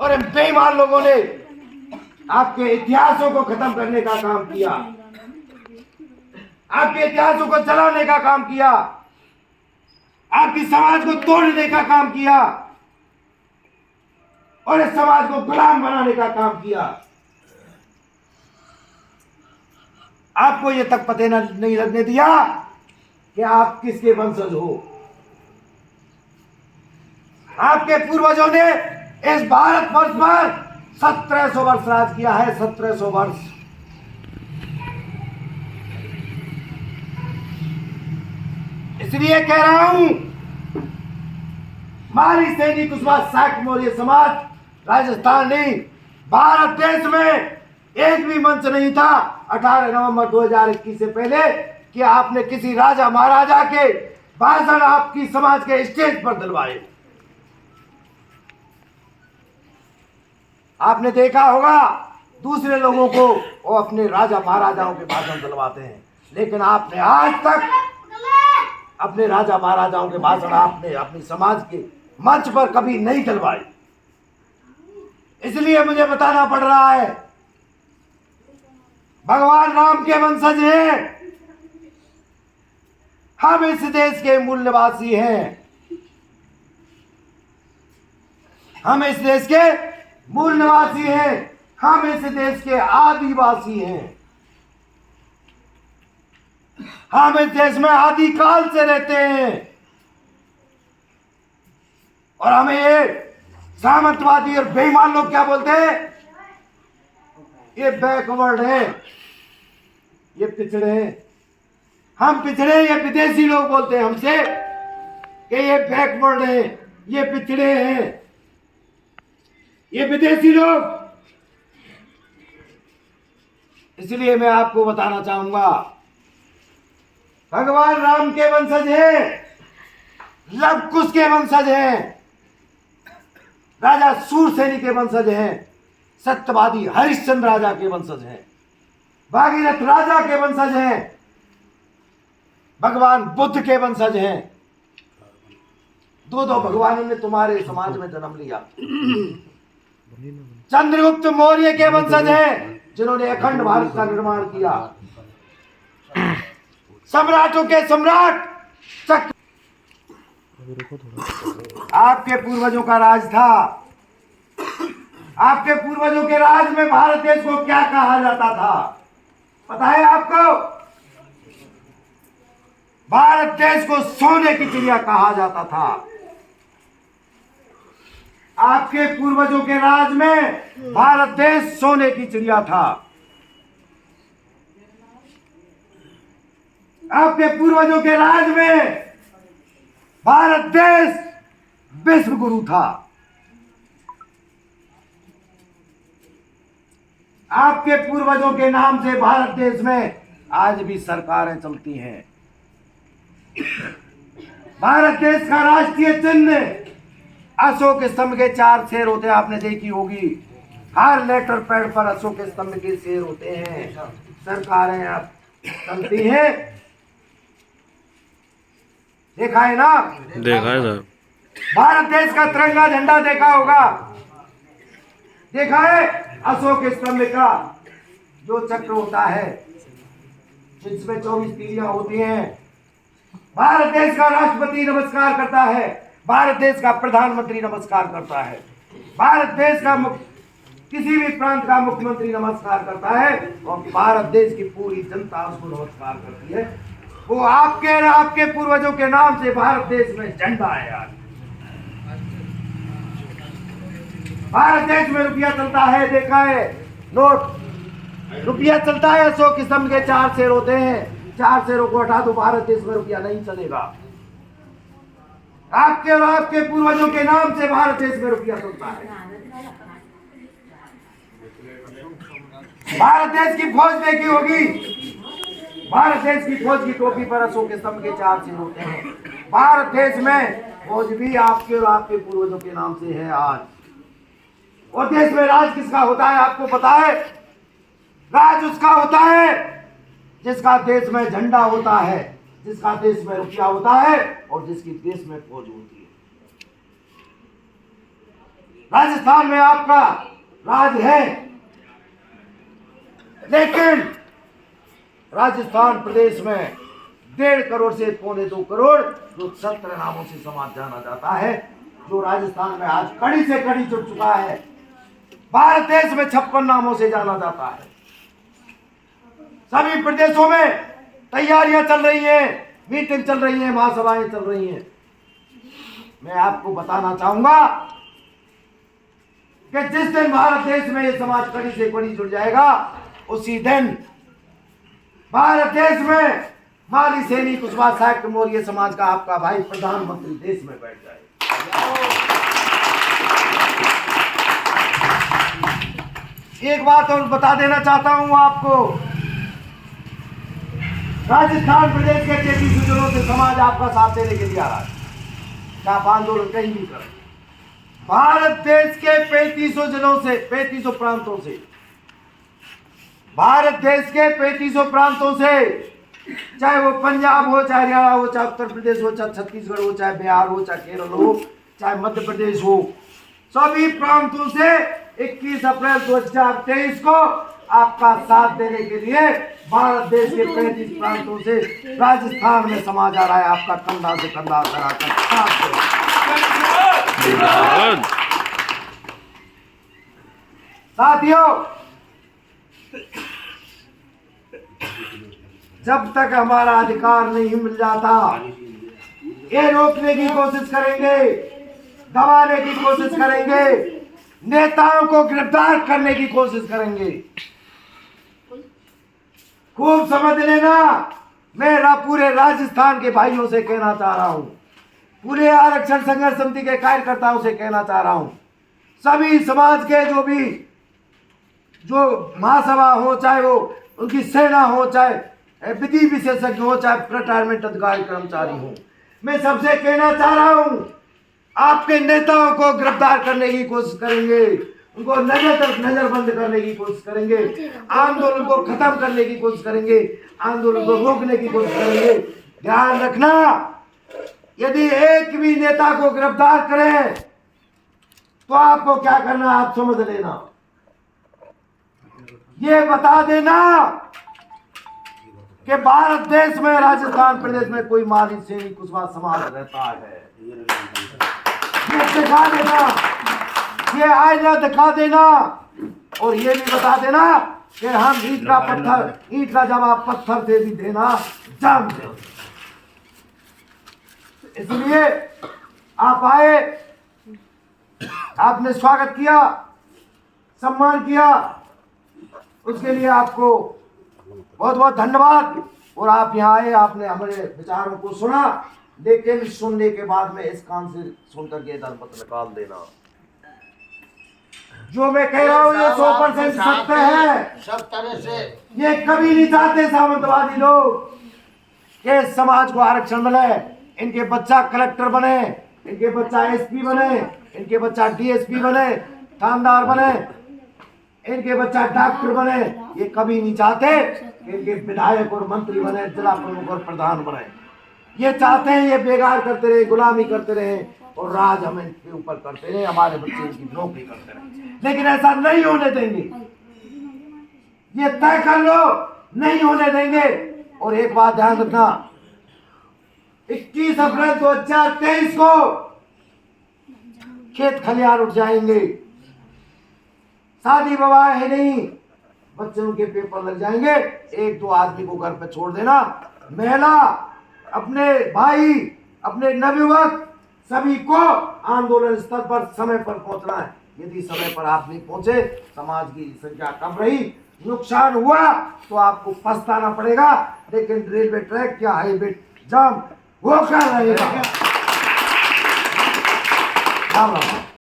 और इन बेईमान लोगों ने आपके इतिहासों को खत्म करने का काम किया, आपके इतिहासों को जलाने का काम किया, आपकी समाज को तोड़ने का काम किया और इस समाज को गुलाम बनाने का काम किया। आपको ये तक पता नहीं लगने दिया कि आप किसके वंशज हो। आपके पूर्वजों ने इस भारत वर्ष पर 1700 वर्ष राज किया है, 1700 वर्ष। इसलिए कह रहा हूं, मारी सैनिक कुशवाहा शाक्त मौर्य समाज राजस्थान नहीं, भारत देश में एक भी मंच नहीं था 18 नवंबर 2021 से पहले कि आपने किसी राजा महाराजा के भाषण आपकी समाज के स्टेज पर दिलवाए। आपने देखा होगा दूसरे लोगों को वो अपने राजा महाराजाओं के भाषण दिलवाते हैं, लेकिन आपने आज तक अपने राजा महाराजाओं के भाषण आपने अपनी समाज के मंच पर कभी नहीं दिलवाए। इसलिए मुझे बताना पड़ रहा है, भगवान राम के वंशज हैं, हम इस देश के मूल निवासी हैं, हम इस देश के मूल निवासी हैं, हम इस देश के आदिवासी हैं, हम इस देश में आदिकाल से रहते हैं और हमें ये सामंतवादी और बेईमान लोग क्या बोलते हैं, ये बैकवर्ड है, ये पिछड़े हैं। हम पिछड़े, ये विदेशी लोग बोलते हैं हमसे कि ये बैकवर्ड है, ये पिछड़े हैं, ये विदेशी लोग। इसलिए मैं आपको बताना चाहूंगा, भगवान राम के वंशज हैं, लव कुश के वंशज हैं, राजा सूरसेनी के वंशज हैं, सत्यवादी हरिश्चंद्र राजा के वंशज हैं, भागीरथ राजा के वंशज हैं, भगवान बुद्ध के वंशज हैं। दो भगवानों ने तुम्हारे समाज में जन्म लिया। चंद्रगुप्त मौर्य के वंशज हैं जिन्होंने अखंड भारत का निर्माण किया। सम्राटों के सम्राट चक्र आपके पूर्वजों का राज था। आपके पूर्वजों के राज में भारत देश को क्या कहा जाता था पता है आपको? भारत देश को सोने की चिड़िया कहा जाता था। आपके पूर्वजों के राज में भारत देश सोने की चिड़िया था। आपके पूर्वजों के राज में भारत देश विश्व गुरु था। आपके पूर्वजों के नाम से भारत देश में आज भी सरकारें चलती हैं। भारत देश का राष्ट्रीय चिन्ह अशोक स्तंभ के 4 शेर होते हैं, आपने देखी होगी। हर लेटर पैड पर अशोक स्तंभ के शेर होते हैं। सरकारें अब चलती हैं, देखा है ना? देखा है सर। भारत देश का तिरंगा झंडा देखा होगा, देखा है? अशोक स्तंभ का जो चक्र होता है जिसमें 24 तीलियां होती हैं। भारत देश का राष्ट्रपति नमस्कार करता है, भारत देश का प्रधानमंत्री नमस्कार करता है, भारत देश का किसी भी प्रांत का मुख्यमंत्री नमस्कार करता है और भारत देश की पूरी जनता उसको नमस्कार करती है। वो आपके पूर्वजों के नाम से भारत देश में झंडा है। आज भारत देश में रुपया चलता है, देखा है? नोट रुपया चलता है, अशोक स्तंभ के 4 शेर होते हैं। 4 शेरों को हटा दो, भारत देश में रुपया नहीं चलेगा। आपके और आपके पूर्वजों के नाम से भारत देश में रुपया चलता है। भारत देश की फौज देखी होगी, भारत देश की फौज की टोपी पर अशोक स्तंभ के 4 शेर होते हैं। भारत देश में फौज भी आपके और आपके पूर्वजों के नाम से है आज। और देश में राज किसका होता है आपको पता है? राज उसका होता है जिसका देश में झंडा होता है, जिसका देश में रुपया होता है और जिसकी देश में फौज होती है। राजस्थान में आपका राज है, लेकिन राजस्थान प्रदेश में 1.5 करोड़ से 2.25 करोड़ जो 17 नामों से समाज जाना जाता है, जो राजस्थान में आज कड़ी से कड़ी जुड़ चुका है। भारत देश में 56 नामों से जाना जाता है। सभी प्रदेशों में तैयारियां चल रही हैं, मीटिंग चल रही है, महासभाएं चल रही हैं। मैं आपको बताना चाहूंगा कि जिस दिन भारत देश में ये समाज कड़ी से कड़ी जुड़ जाएगा, उसी दिन भारत देश में माली सैनी कुशवाहा साहित्य मौर्य समाज का आपका भाई प्रधानमंत्री देश में बैठ जाए। एक बात और बता देना चाहता हूं आपको, राजस्थान प्रदेश के 33 जिलों से समाज आपका साथ देने के लिए आ रहा है। आप आंदोलन कहीं भी करें, भारत देश के 3500 जिलों से, 3500 प्रांतों से, भारत देश के 3500 प्रांतों से, चाहे वो पंजाब हो, चाहे हरियाणा हो, चाहे उत्तर प्रदेश हो, चाहे छत्तीसगढ़ हो, चाहे बिहार हो, चाहे केरल हो, चाहे मध्य प्रदेश हो, सभी प्रांतों से 21 अप्रैल 2023 को आपका साथ देने के लिए भारत देश के 35 प्रांतों से राजस्थान में समाज आ रहा है, आपका कंधा से कंधा कराकर साथ देने। साथियों, जब तक हमारा अधिकार नहीं मिल जाता, ये रोकने की कोशिश करेंगे, दबाने की कोशिश करेंगे, नेताओं को गिरफ्तार करने की कोशिश करेंगे। खूब समझ लेना, मैं पूरे राजस्थान के भाइयों से कहना चाह रहा हूं, पूरे आरक्षण संघर्ष समिति के कार्यकर्ताओं से कहना चाह रहा हूं, सभी समाज के जो महासभा हो, चाहे वो उनकी सेना हो, चाहे विधि विशेषज्ञ हो, चाहे रिटायरमेंट अधिकारी कर्मचारी हो, मैं सबसे कहना चाह रहा हूं, आपके नेताओं को गिरफ्तार करने की कोशिश करेंगे, उनको नजरबंद करने की कोशिश करेंगे, आंदोलन को खत्म करने की कोशिश करेंगे, आंदोलन को रोकने की कोशिश करेंगे। ध्यान रखना, यदि एक भी नेता को गिरफ्तार करें तो आपको क्या करना आप समझ लेना। ये बता देना कि भारत देश में, राजस्थान प्रदेश में कोई माली सैनी कुशवाहा समाज रहता है। ये दिखा देना, ये आईना दिखा देना, और ये भी बता देना कि हम ईंट का जवाब पत्थर से भी देना जानते हैं। इसलिए आप आए, आपने स्वागत किया, सम्मान किया, उसके लिए आपको बहुत बहुत धन्यवाद। और आप यहाँ आए, आपने हमारे विचारों को सुना, लेकिन सुनने के बाद में इस कान से सुनकर के दलपत्र निकाल देना। जो मैं कह रहा हूँ ये 100% सत्य है। सब तरह से ये कभी नहीं चाहते सामंतवादी लोग कि समाज को आरक्षण मिले, इनके बच्चा कलेक्टर बने, इनके बच्चा एसपी बने, इनके बच्चा डीएसपी बने, थानेदार बने, इनके बच्चा डॉक्टर बने। ये कभी नहीं चाहते कि इनके विधायक और मंत्री बने, जिला प्रमुख और प्रधान बने। ये चाहते हैं ये बेगार करते रहे, गुलामी करते रहे और राज हम इनके ऊपर करते रहे, हमारे बच्चे इनकी नौकरी करते रहे। लेकिन ऐसा नहीं होने देंगे, ये तय कर लो, नहीं होने देंगे। और एक बात ध्यान रखना, 21 अप्रैल 2023 को खेत खलियान उठ जाएंगे, शादी विवाह है नहीं, बच्चों के पेपर लग जाएंगे। 1-2 आदमी को घर पे छोड़ देना, महिला, अपने भाई, अपने नवयुवक, सभी को आंदोलन स्थल पर समय पर पहुंचना है। यदि समय पर आप नहीं पहुंचे, समाज की संख्या कम रही, नुकसान हुआ तो आपको पछताना पड़ेगा, लेकिन रेलवे ट्रैक या हाईवे जाम होकर रहेगा।